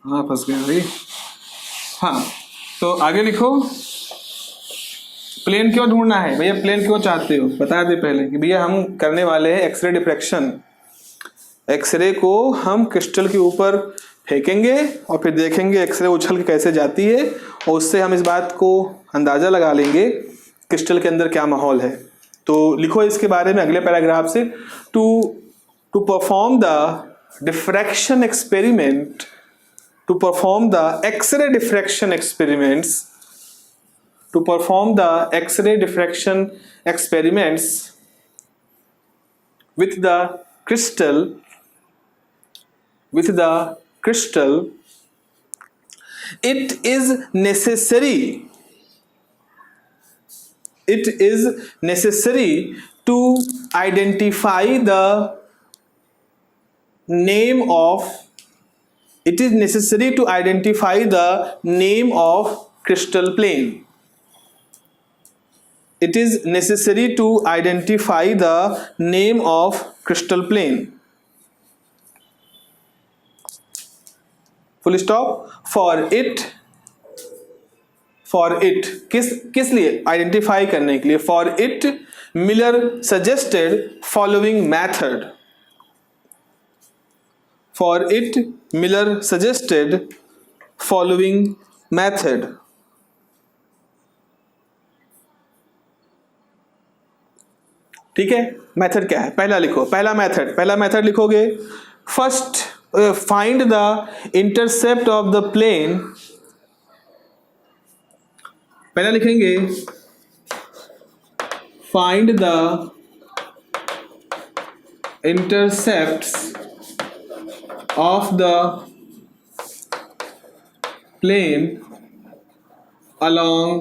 हाँ, फंस गया भाई। हाँ, तो आगे लिखो, प्लेन क्यों ढूंढना है भैया, प्लेन क्यों चाहते हो, बता दे पहले कि भैया हम करने वाले हैं एक्सरे डिफ्रैक्शन। एक्सरे को हम क्रिस्टल के ऊपर फेंकेंगे और फिर देखेंगे एक्सरे उछल के कैसे जाती है, और उससे हम इस बात को अंदाजा लगा लेंगे क्रिस्टल के अंदर क्या माहौल है। तो लिखो इसके बारे में अगले पैराग्राफ से, to perform the diffraction experiment, to perform the X-ray diffraction experiments, to perform the X-ray diffraction experiments with the crystal, it is necessary to identify the name of crystal plane. It is necessary to identify the name of crystal plane. Full stop. For it किस लिए, आइडेंटिफाई करने के लिए। For it Miller suggested following method. For it Miller suggested following method. ठीक है, मेथड क्या है, पहला लिखो, पहला मेथड लिखोगे, first find the intercept of the plane. पहला लिखेंगे find the intercepts of the plane along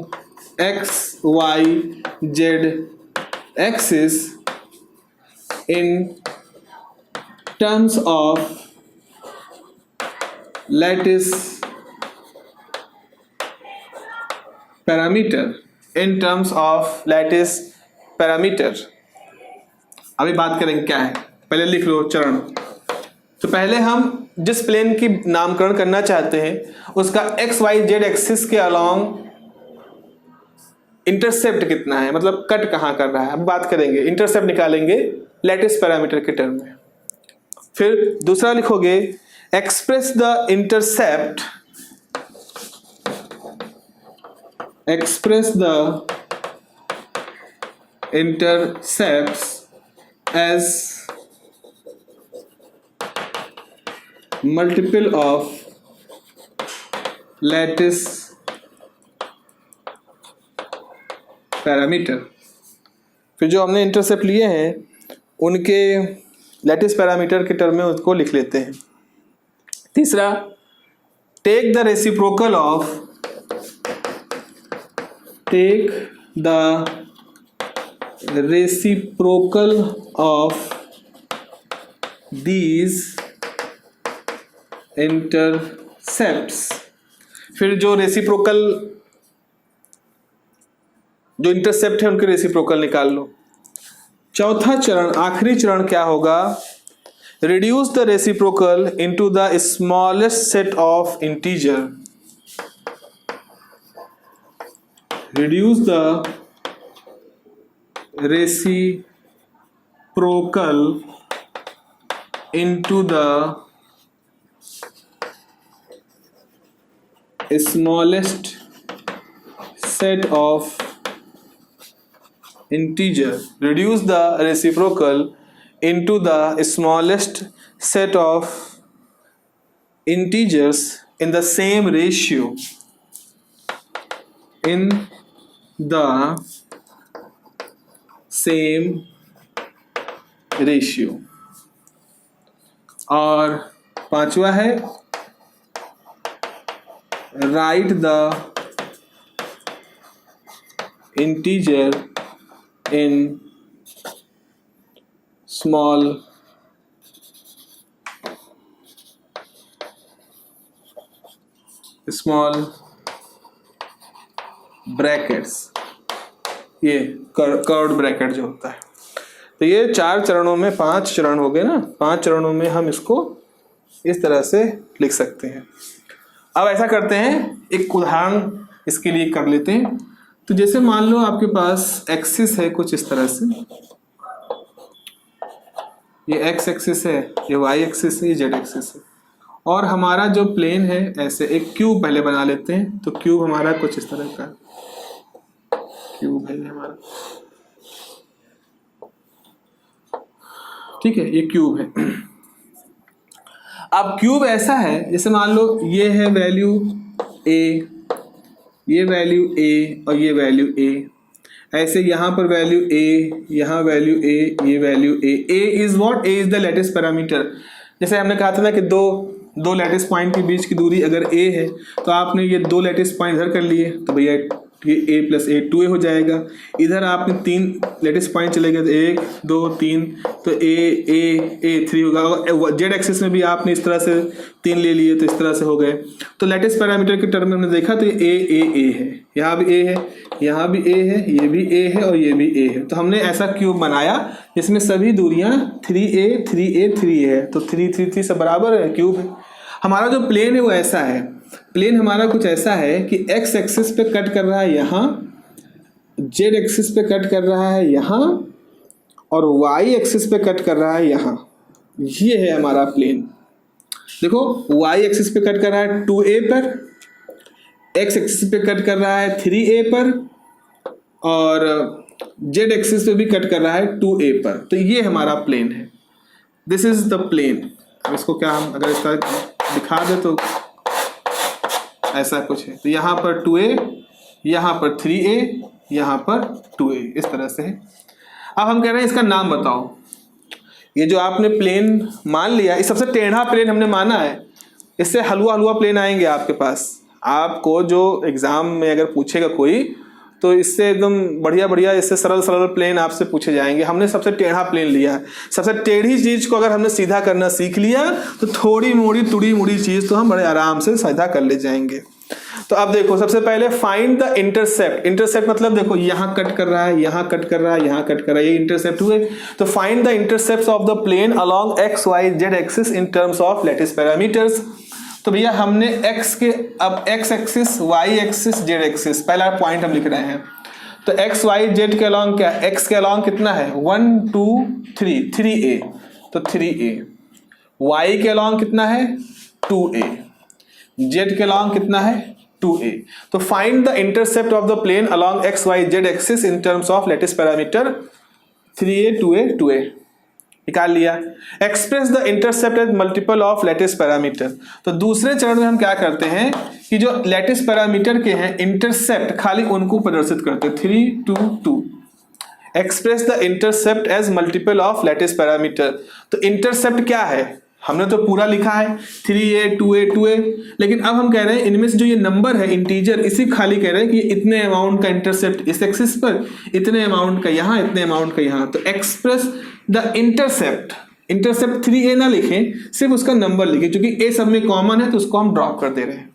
x, y, z axis in terms of lattice parameter. अभी बात करेंगे क्या है, पहले लिख लो चरण। तो पहले हम जिस प्लेन की नामकरण करना चाहते हैं उसका एक्स वाई जेड एक्सिस के अलोंग इंटरसेप्ट कितना है, मतलब कट कहाँ कर रहा है, अब बात करेंगे, इंटरसेप्ट निकालेंगे लैटिस पैरामीटर के टर्म में। फिर दूसरा लिखोगे express the intercept as multiple of lattice parameter. फिर जो हमने इंटरसेप्ट लिए हैं उनके लैटिस पैरामीटर के टर्म में उसको लिख लेते हैं। तीसरा, take the reciprocal of these intercepts. फिर जो रेसिप्रोकल जो इंटरसेप्ट है उनके रेसिप्रोकल निकाल लो। चौथा चरण, आखिरी चरण क्या होगा? Reduce the reciprocal into the smallest set of integer. Reduce the reciprocal into the smallest set of integer. Reduce the reciprocal into the smallest set of integers in the same ratio. In the same ratio. और पांचवा है, right the integer in small brackets, ये कर्व्ड ब्रैकेट जो होता है। तो ये 4 चरणों में 5 चरण हो गए ना, 5 चरणों में हम इसको इस तरह से लिख सकते हैं। अब ऐसा करते हैं, एक उदाहरण इसके लिए कर लेते हैं। तो जैसे मान लो आपके पास एक्सिस है कुछ इस तरह से, ये एक्स एक्सिस है, ये वाई एक्सिस है, ये जेड एक्सिस है, और हमारा जो प्लेन है ऐसे एक क्यूब पहले बना लेते हैं। तो क्यूब हमारा कुछ इस तरह का क्यूब है हमारा, ठीक है, ये क्यूब है। अब क्यूब ऐसा है, जैसे मान लो ये है वैल्यू ए, ये वैल्यू ए और ये वैल्यू ए, ऐसे यहाँ पर वैल्यू ए, यहाँ वैल्यू ए, ये value A. A is what? A is the lattice parameter. जैसे हमने कहा था ना कि दो लैटिस पॉइंट के बीच की दूरी अगर ए है तो आपने ये 2 लैटिस पॉइंट इधर कर लिए तो भैया ये a प्लस ए 2a हो जाएगा। इधर आपने 3 लेटेस पॉइंट चले गए तो 1 2 3, तो a 3 होगा। जेड एक्सिस में भी आपने इस तरह से 3 ले लिए तो इस तरह से हो गए। तो लेटेस्ट पैरामीटर के टर्म में हमने देखा तो ये a है, यहाँ भी a है, यहाँ भी a है, ये भी a है और ये भी a है। तो हमने ऐसा क्यूब बनाया जिसमें सभी दूरियां 3a 3a 3a है, तो 3 3 3 सब बराबर है, क्यूब है। हमारा जो प्लेन है वो ऐसा है, प्लेन हमारा कुछ ऐसा है कि एक्स एक्सिस पे कट कर रहा है यहाँ, जेड एक्सिस पे कट कर रहा है यहाँ, और वाई एक्सिस पे कट कर रहा है यहाँ। ये है हमारा प्लेन। देखो वाई एक्सिस पे कट कर रहा है 2a पर, एक्स एक्सिस पे कट कर रहा है 3a पर, और जेड एक्सिस पे भी कट कर रहा है 2a पर। तो ये हमारा प्लेन है, दिस इज द प्लेन। अब इसको क्या हम अगर इसका दिखा दे तो ऐसा कुछ है। तो यहाँ पर 2a, यहाँ पर 3a, यहाँ पर 2a, इस तरह से है। अब हम कह रहे हैं इसका नाम बताओ। ये जो आपने प्लेन मान लिया, इस सबसे टेढ़ा प्लेन हमने माना है, इससे हलवा हलवा प्लेन आएंगे आपके पास। आपको जो एग्जाम में अगर पूछेगा कोई तो इससे एकदम बढ़िया बढ़िया, इससे सरल सरल प्लेन आपसे पूछे जाएंगे। हमने सबसे टेढ़ा प्लेन लिया है। सबसे टेढ़ी चीज को अगर हमने सीधा करना सीख लिया तो थोड़ी मोड़ी तुड़ी मुड़ी चीज तो हम बड़े आराम से सीधा कर ले जाएंगे। तो अब देखो, सबसे पहले फाइंड द इंटरसेप्ट। इंटरसेप्ट मतलब देखो यहाँ कट कर रहा है, यहाँ कट कर रहा है, यहाँ कट कर रहा है, ये इंटरसेप्ट हुए। तो find the intercepts of the plane along X Y Z axis in terms of lattice parameters. तो भैया हमने x के, अब x axis, y axis, z axis, पहला पॉइंट हम लिख रहे हैं। तो x y z के अलॉन्ग क्या, x के अलॉन्ग कितना है 1 2 3, 3a, तो 3a। y के अलॉन्ग कितना है 2a, z के अलॉन्ग कितना है 2a। तो find the intercept of the plane along x y z axis in terms of lattice parameter 3a 2a 2a। निकाल लिया। Express the intercept as multiple of lattice parameter. तो दूसरे चरण में हम क्या करते हैं कि जो लैटिस पैरामीटर के हैं इंटरसेप्ट खाली उनको प्रदर्शित करते हैं 3 2 2। Express the intercept as multiple of latest parameter. तो इंटरसेप्ट क्या है, हमने तो पूरा लिखा है 3a 2a 2a, लेकिन अब हम कह रहे हैं इनमें से जो ये नंबर है इंटीजर, इसी खाली कह रहे हैं कि इतने अमाउंट का इंटरसेप्ट इस एक्सिस पर, इतने अमाउंट का यहाँ, इतने अमाउंट का यहाँ। तो express the intercept, intercept 3a ना लिखें, सिर्फ उसका नंबर लिखें, क्योंकि a सब में कॉमन है तो उसको हम ड्रॉप कर दे रहे हैं।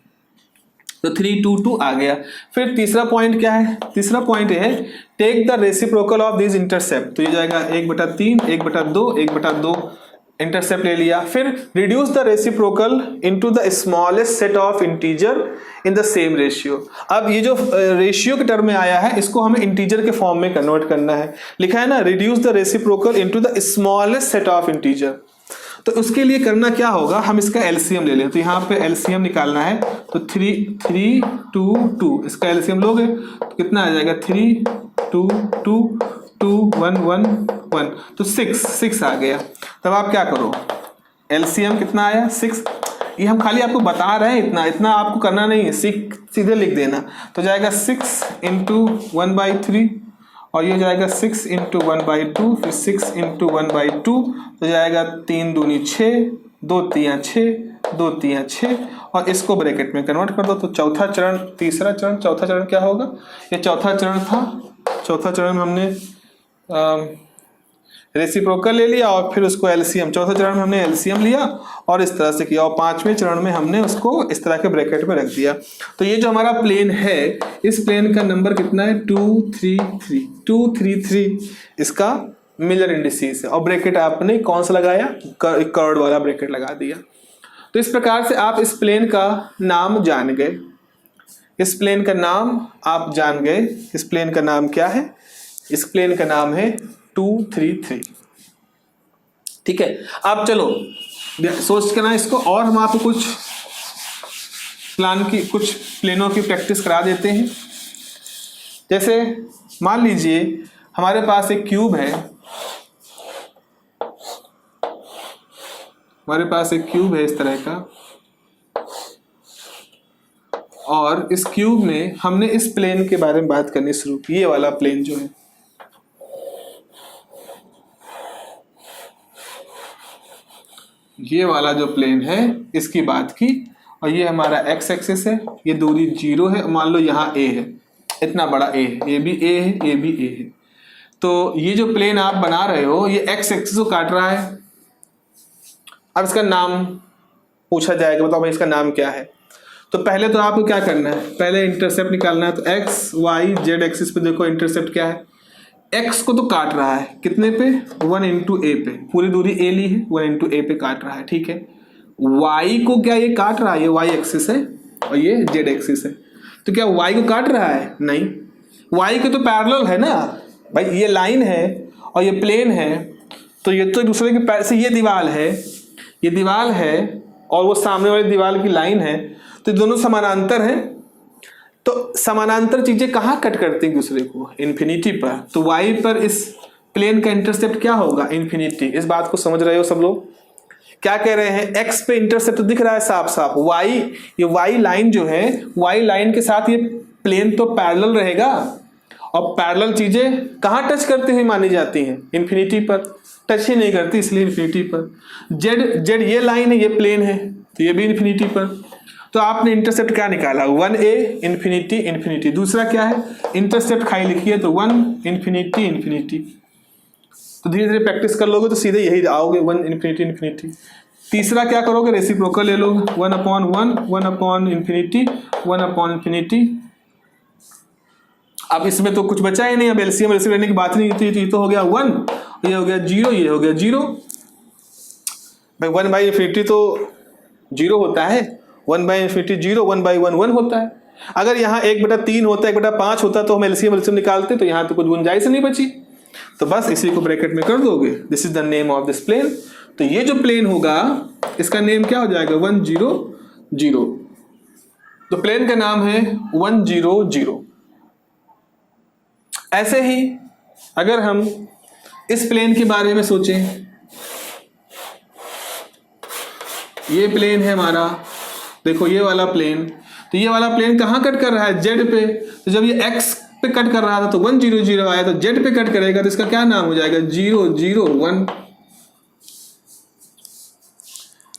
तो 3 2 2 आ गया। फिर तीसरा पॉइंट क्या है, तीसरा पॉइंट है take the reciprocal of this intercept. तो ये जाएगा 1/3 1/2 1/2 इंटरसेप्ट ले लिया। फिर reduce the reciprocal into the smallest set of integer in the same ratio. अब ये जो रेशियो के टर्म में आया है इसको हमें इंटीजर के फॉर्म में कन्वर्ट करना है। लिखा है ना reduce the reciprocal into the smallest set of integer. तो उसके लिए करना क्या होगा, हम इसका एलसीएम ले लें। तो यहाँ पे एलसीएम निकालना है, तो 3 3 2 2 इसका एलसीएम लोगे तो कितना आ जाएगा 3 2 2 2 1 1 1, तो 6 आ गया। तब आप क्या करो, एलसीएम कितना आया 6, ये हम खाली आपको बता रहे हैं, इतना आपको करना नहीं है, सीधे लिख देना। तो जाएगा 6 इंटू 1/3 और ये जाएगा 6 इंटू 1/2, फिर 6 इंटू 1/2, तो जाएगा 3 दूनी 6 2 3 6 2 3 6, और इसको ब्रैकेट में कन्वर्ट कर दो। तो चौथा चरण, तीसरा चरण, चौथा चरण क्या होगा, ये चौथा चरण था। चौथा चरण में हमने रेसिप्रोकल ले लिया और फिर उसको एलसीएम, चौथा चरण में हमने एलसीएम लिया और इस तरह से किया, और पांचवें चरण में हमने उसको इस तरह के ब्रैकेट में रख दिया। तो ये जो हमारा प्लेन है, इस प्लेन का नंबर कितना है 2 3 3 2 3 3, इसका मिलर इंडिसेस है। और ब्रैकेट आपने कौन सा लगाया, कर्व्ड वाला ब्रैकेट लगा दिया। तो इस प्रकार से आप इस प्लेन का नाम जान गए, इस प्लेन का नाम आप जान गए। इस प्लेन का नाम क्या है, इस प्लेन का नाम है 2 3 3। ठीक है, अब चलो सोच के ना इसको, और हम आपको कुछ कुछ प्लेनों की प्रैक्टिस करा देते हैं। जैसे मान लीजिए हमारे पास एक क्यूब है, हमारे पास एक क्यूब है इस तरह का, और इस क्यूब में हमने इस प्लेन के बारे में बात करनी शुरू की। ये वाला प्लेन जो है, ये वाला जो प्लेन है इसकी बात की, और ये हमारा एक्स एक्सिस है, ये दूरी 0 है, मान लो यहाँ ए है, इतना बड़ा ए है, ये भी ए है, ये भी ए है। तो ये जो प्लेन आप बना रहे हो ये एक्स एक्सिस को काट रहा है। अब इसका नाम पूछा जाएगा, बताओ भाई इसका नाम क्या है। तो पहले तो आपको क्या करना है, पहले इंटरसेप्ट निकालना है। तो एक्स वाई जेड एक्सिस पे देखो इंटरसेप्ट क्या है, एक्स को तो काट रहा है कितने पे, 1 इंटू ए पे, पूरी दूरी ए ली है, 1 इंटू ए पे काट रहा है। ठीक है, वाई को क्या ये काट रहा है, ये वाई एक्सिस है और ये जेड एक्सिस है, तो क्या वाई को काट रहा है, नहीं, वाई के तो पैरेलल है ना भाई, ये लाइन है और ये प्लेन है, तो ये तो दूसरे के पैर से, ये दीवार है, ये दीवार है और वो सामने वाली दीवार की लाइन है, तो दोनों समानांतर हैं। तो समानांतर चीजें कहाँ कट करती हैं दूसरे को, इन्फिनिटी पर। तो y पर इस प्लेन का इंटरसेप्ट क्या होगा, इन्फिनिटी। इस बात को समझ रहे हो सब लोग, क्या कह रहे हैं, x पे इंटरसेप्ट दिख रहा है साफ साफ, y, ये y लाइन जो है, y लाइन के साथ ये प्लेन तो पैरेलल रहेगा, और पैरेलल चीजें कहाँ टच करती हुई मानी जाती हैं, इन्फिनिटी पर। टच ही नहीं करती इसलिए इन्फिनिटी पर। जेड ये लाइन है, ये प्लेन है, तो ये भी इन्फिनिटी पर। तो आपने इंटरसेप्ट क्या निकाला, 1a इन्फिनिटी इन्फिनिटी। दूसरा क्या है, इंटरसेप्ट खाई लिखी है तो 1 इन्फिनिटी इन्फिनिटी। तो धीरे धीरे प्रैक्टिस कर लोगे तो सीधे यही आओगे, 1 इन्फिनिटी इन्फिनिटी। तीसरा क्या करोगे, रेसिप्रोकल ले लोगे, 1/1 1/∞ 1/∞। अब इसमें तो कुछ बचा ही नहीं, अब एलसीएम लेने की बात नहीं थी, तो ये तो हो गया 1, ये हो गया 0, ये हो गया 0। भाई 1/∞ तो 0 होता है, 1/∞ 0, 1/1 1 होता है। अगर यहाँ 1/3 होता, 1/5 होता तो हम एलसीएम निकालते, तो यहाँ तो कुछ गुंजाइश नहीं बची। तो बस इसी को ब्रैकेट में कर दोगे, this is the name of this plane. तो ये जो प्लेन होगा इसका नेम क्या हो जाएगा, 1 0 0। तो प्लेन का नाम है 1 0 0। ऐसे ही अगर हम इस प्लेन के बारे में सोचें, ये प्लेन है हमारा, देखो ये वाला प्लेन, तो ये वाला प्लेन कहाँ कट कर रहा है, जेड पे। तो जब ये एक्स पे कट कर रहा था तो 1 0 0 आया, तो z पे कट करेगा तो इसका क्या नाम हो जाएगा 0 0 1,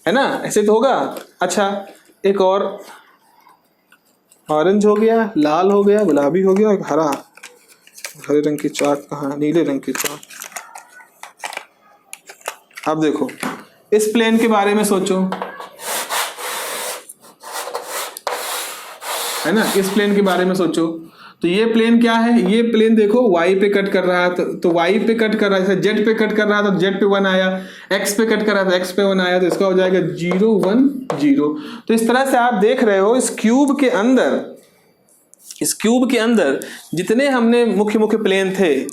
है ना, ऐसे तो होगा। अच्छा एक और, ऑरेंज हो गया, लाल हो गया, गुलाबी हो गया, हरा, हरे रंग की चाक कहाँ, नीले रंग की चाक। अब देखो इस प्लेन के बारे में सोचो, है ना, इस प्लेन के बारे में सोचो। तो ये प्लेन क्या है, ये प्लेन देखो y पे कट कर रहा है तो y पे कट कर रहा है, जैसे z पे कट कर रहा था तो z पे 1 आया, x पे कट कर रहा था x पे 1 आया, तो इसका हो जाएगा 0 1 0। तो इस तरह से आप देख रहे हो इस क्यूब के अंदर जितने हमने मुख्य मुख्य प्लेन थे,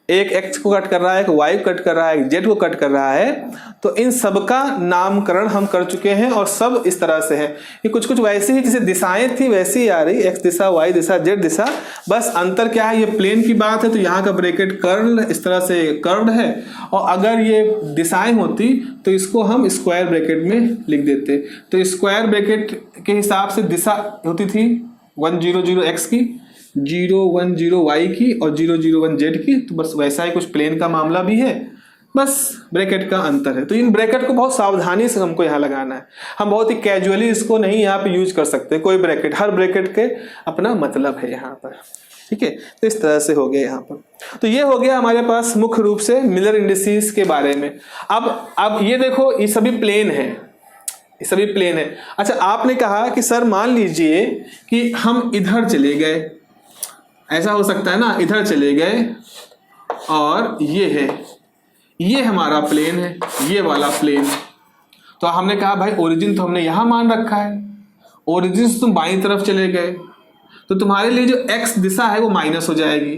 एक x को कट कर रहा है, एक y को कट कर रहा है, एक z को कट कर रहा है, तो इन सब का नामकरण हम कर चुके हैं और सब इस तरह से है कि कुछ कुछ वैसे ही जैसे दिशाएं थी वैसे ही आ रही, x दिशा, y दिशा, z दिशा, बस अंतर क्या है, ये प्लेन की बात है तो यहाँ का ब्रैकेट कर्ल इस तरह से कर्व्ड है, और अगर ये दिशाएं होती तो इसको हम स्क्वायर ब्रैकेट में लिख देते। तो स्क्वायर ब्रैकेट के हिसाब से दिशा होती थी 1 0 0 x की, 0 1 0 y की और 0 0 1 z की। तो बस वैसा ही कुछ प्लेन का मामला भी है, बस ब्रैकेट का अंतर है। तो इन ब्रैकेट को बहुत सावधानी से हमको यहाँ लगाना है, हम बहुत ही कैजुअली इसको नहीं यहाँ पे यूज कर सकते कोई ब्रैकेट, हर ब्रैकेट के अपना मतलब है यहाँ पर, ठीक है। तो इस तरह से हो गया यहाँ पर। तो ये हो गया हमारे पास मुख्य रूप से मिलर इंडिसेस के बारे में। अब ये देखो ये सभी प्लेन है, ये सभी प्लेन है। अच्छा आपने कहा कि सर मान लीजिए कि हम इधर चले गए, ऐसा हो सकता है ना, इधर चले गए और ये है, ये हमारा प्लेन है, ये वाला प्लेन। तो हमने कहा भाई ओरिजिन तो हमने यहां मान रखा है, ओरिजिन से तुम बाईं तरफ चले गए तो तुम्हारे लिए जो x दिशा है वो माइनस हो जाएगी।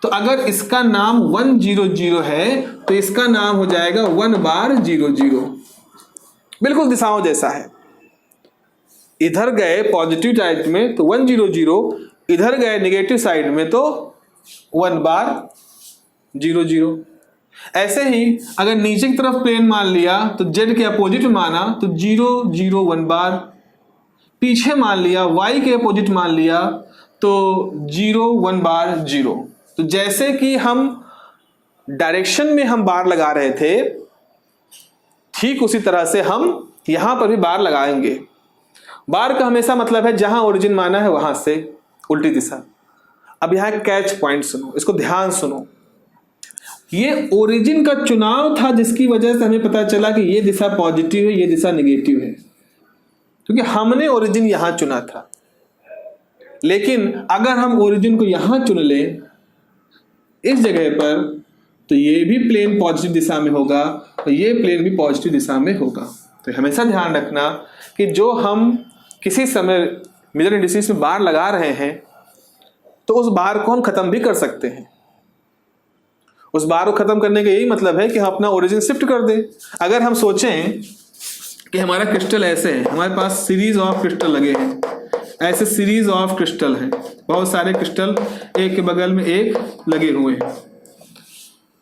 तो अगर इसका नाम 1 0 0 है तो इसका नाम हो जाएगा 1 बार 0 0, बिल्कुल दिशाओं जैसा है। इधर गए पॉजिटिव साइड में तो 1 0 0, इधर गए नेगेटिव साइड में तो 1 बार 0 0। ऐसे ही अगर नीचे की तरफ प्लेन मान लिया तो z के अपोजिट माना तो 0 0 1 बार, पीछे मान लिया y के अपोजिट मान लिया तो 0 1 बार 0। तो जैसे कि हम डायरेक्शन में हम बार लगा रहे थे ठीक उसी तरह से हम यहां पर भी बार लगाएंगे। बार का हमेशा मतलब है जहां ओरिजिन माना है वहां से उल्टी दिशा। अब यहां कैच पॉइंट सुनो, इसको ध्यान सुनो। ये ओरिजिन का चुनाव था जिसकी वजह से हमें पता चला कि ये दिशा पॉजिटिव है, ये दिशा नेगेटिव है, क्योंकि हमने ओरिजिन यहां चुना था। लेकिन अगर हम ओरिजिन को यहां चुन लें इस जगह पर तो ये भी प्लेन पॉजिटिव दिशा में होगा और ये प्लेन भी पॉजिटिव दिशा में होगा। तो हमेशा ध्यान रखना कि जो हम किसी समय मिलर इंडिसेस में बार लगा रहे हैं तो उस बार को हम खत्म भी कर सकते हैं। उस बार को खत्म करने का यही मतलब है कि हम अपना ओरिजिन शिफ्ट कर दें। अगर हम सोचें कि हमारा क्रिस्टल ऐसे है, हमारे पास सीरीज ऑफ क्रिस्टल लगे हैं, ऐसे सीरीज ऑफ क्रिस्टल हैं, बहुत सारे क्रिस्टल एक के बगल में एक लगे हुए हैं।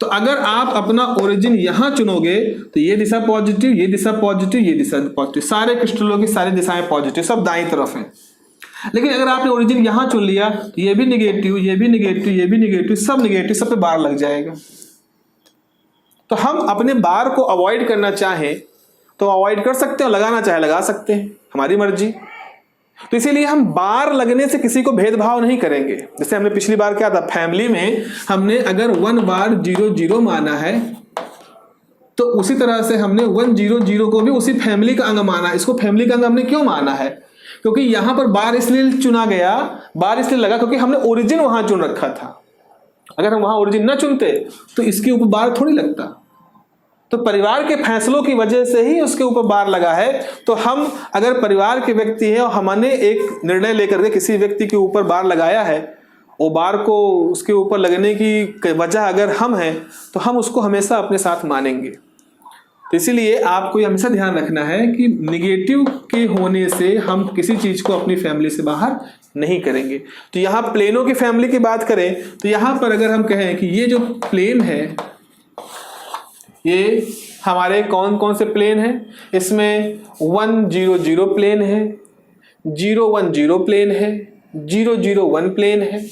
तो अगर आप अपना ओरिजिन यहां चुनोगे तो ये दिशा पॉजिटिव, ये दिशा पॉजिटिव, ये दिशा पॉजिटिव, सारे क्रिस्टलों की सारी दिशाएं पॉजिटिव, सब दाईं तरफ हैं। लेकिन अगर आपने ओरिजिन यहां चुन लिया तो ये भी निगेटिव, ये भी निगेटिव, ये भी निगेटिव, सब निगेटिव, सब पे बार लग जाएगा। तो हम अपने बार को अवॉइड करना चाहें तो अवॉइड कर सकते हैं, लगाना चाहे लगा सकते हैं, हमारी मर्जी। तो इसीलिए हम बार लगने से किसी को भेदभाव नहीं करेंगे। जैसे हमने पिछली बार क्या था, फैमिली में हमने अगर 1 बार 0 0 माना है तो उसी तरह से हमने 1 0 0 को भी उसी फैमिली का अंग माना। इसको फैमिली का अंग हमने क्यों माना है, क्योंकि यहां पर बार इसलिए चुना गया, बार इसलिए लगा क्योंकि हमने ओरिजिन वहां चुन रखा था। अगर हम वहां ओरिजिन न चुनते तो इसके ऊपर बार थोड़ी लगता। तो परिवार के फैसलों की वजह से ही उसके ऊपर बार लगा है। तो हम अगर परिवार के व्यक्ति हैं और हमने एक निर्णय लेकर के किसी व्यक्ति के ऊपर बार लगाया है, वो बार को उसके ऊपर लगने की वजह अगर हम हैं तो हम उसको हमेशा अपने साथ मानेंगे। तो इसीलिए आपको हमेशा ध्यान रखना है कि निगेटिव के होने से हम किसी चीज को अपनी फैमिली से बाहर नहीं करेंगे। तो यहाँ प्लेनों की फैमिली की बात करें तो यहाँ पर अगर हम कहें कि ये जो प्लेन है ये हमारे कौन कौन से प्लेन हैं, इसमें 1 0 0 प्लेन है, 0 1 0 प्लेन है, 0 0 1 प्लेन है,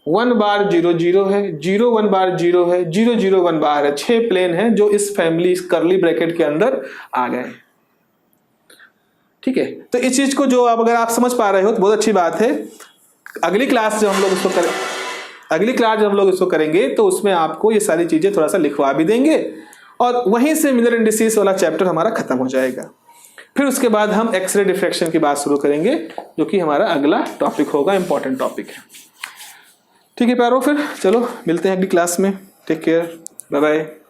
1 बार 0 0 है, 0 1 बार 0 है, 0 0 1 बार है। 6 प्लेन हैं जो इस फैमिली, इस कर्ली ब्रैकेट के अंदर आ गए। ठीक है, तो इस चीज को जो अगर आप समझ पा रहे हो तो बहुत अच्छी बात है। अगली क्लास जब हम लोग इसको करेंगे तो उसमें आपको ये सारी चीजें थोड़ा सा लिखवा भी देंगे और वहीं से मिनर इंडिसेस वाला चैप्टर हमारा खत्म हो जाएगा। फिर उसके बाद हम एक्सरे डिफ्रैक्शन की बात शुरू करेंगे जो कि हमारा अगला टॉपिक होगा, इंपॉर्टेंट टॉपिक है। ठीक है प्यारो, फिर चलो मिलते हैं अगली क्लास में। Take care, bye bye.